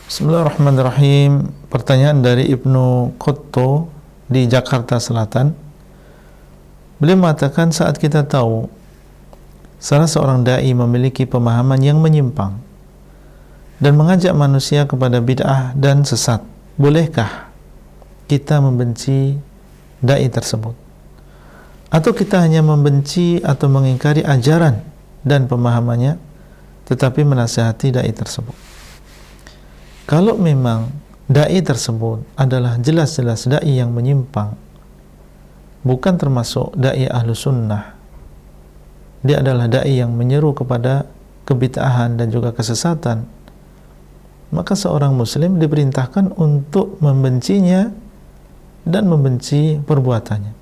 Bismillahirrahmanirrahim. Pertanyaan dari Ibnu Qutto di Jakarta Selatan. Beliau mengatakan, saat kita tahu salah seorang dai memiliki pemahaman yang menyimpang dan mengajak manusia kepada bid'ah dan sesat, bolehkah kita membenci dai tersebut? Atau kita hanya membenci atau mengingkari ajaran dan pemahamannya, tetapi menasihati dai tersebut? Kalau memang dai tersebut adalah jelas-jelas dai yang menyimpang, bukan termasuk dai ahlu sunnah, dia adalah dai yang menyeru kepada kebid'ahan dan juga kesesatan, maka seorang muslim diperintahkan untuk membencinya dan membenci perbuatannya.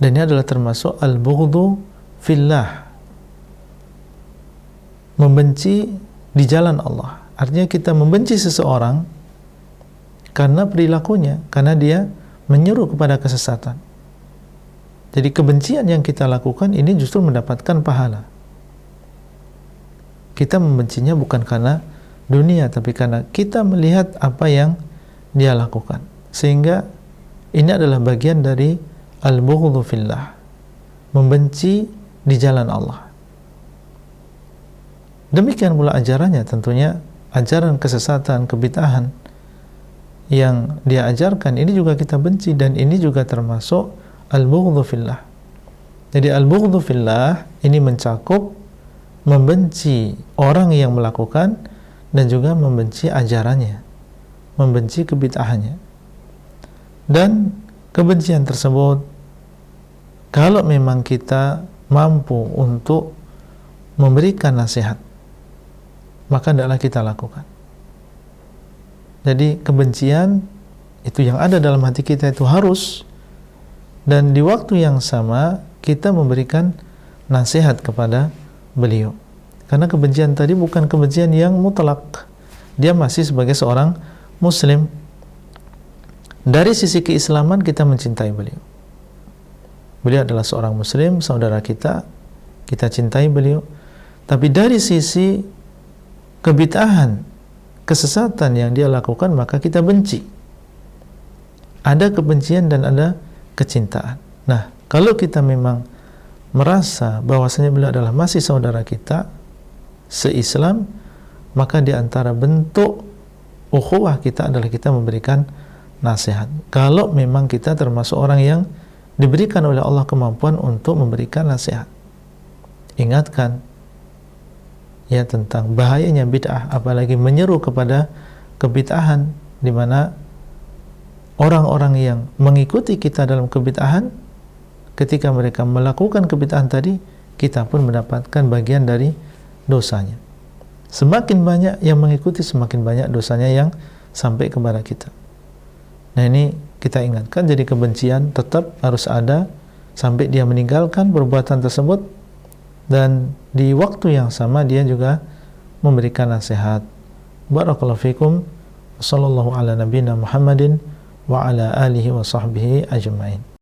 Dan ini adalah termasuk al-bughdhu fillah, membenci di jalan Allah. Artinya kita membenci seseorang karena perilakunya, karena dia menyeru kepada kesesatan. Jadi kebencian yang kita lakukan ini justru mendapatkan pahala. Kita membencinya bukan karena dunia, tapi karena kita melihat apa yang dia lakukan. Sehingga ini adalah bagian dari al-bughdhu fillah, membenci di jalan Allah. Demikian pula ajarannya, tentunya ajaran kesesatan, kebid'ahan yang dia ajarkan ini juga kita benci, dan ini juga termasuk al-bughdhu fillah. Jadi al-bughdhu fillah ini mencakup membenci orang yang melakukan dan juga membenci ajarannya, membenci kebid'ahannya. Dan kebencian tersebut, kalau memang kita mampu untuk memberikan nasihat, maka hendaklah kita lakukan. Jadi kebencian itu yang ada dalam hati kita itu harus, dan di waktu yang sama kita memberikan nasihat kepada beliau. Karena kebencian tadi bukan kebencian yang mutlak, dia masih sebagai seorang muslim. Dari sisi keislaman kita mencintai beliau. Beliau adalah seorang muslim, saudara kita cintai beliau. Tapi dari sisi kebid'ahan, kesesatan yang dia lakukan, maka kita benci. Ada kebencian dan ada kecintaan. Nah, kalau kita memang merasa bahwasanya beliau adalah masih saudara kita se-Islam, maka di antara bentuk ukhuwah kita adalah kita memberikan nasihat. Kalau memang kita termasuk orang yang diberikan oleh Allah kemampuan untuk memberikan nasihat, ingatkan ya tentang bahayanya bid'ah, apalagi menyeru kepada kebid'ahan, di mana orang-orang yang mengikuti kita dalam kebid'ahan, ketika mereka melakukan kebid'ahan tadi, kita pun mendapatkan bagian dari dosanya. Semakin banyak yang mengikuti, semakin banyak dosanya yang sampai kepada kita. Nah, ini kita ingatkan. Jadi kebencian tetap harus ada sampai dia meninggalkan perbuatan tersebut, dan di waktu yang sama dia juga memberikan nasihat. Barakallahu fikum. Sallallahu ala nabiyina Muhammadin wa ala alihi wa sahbihi ajma'in.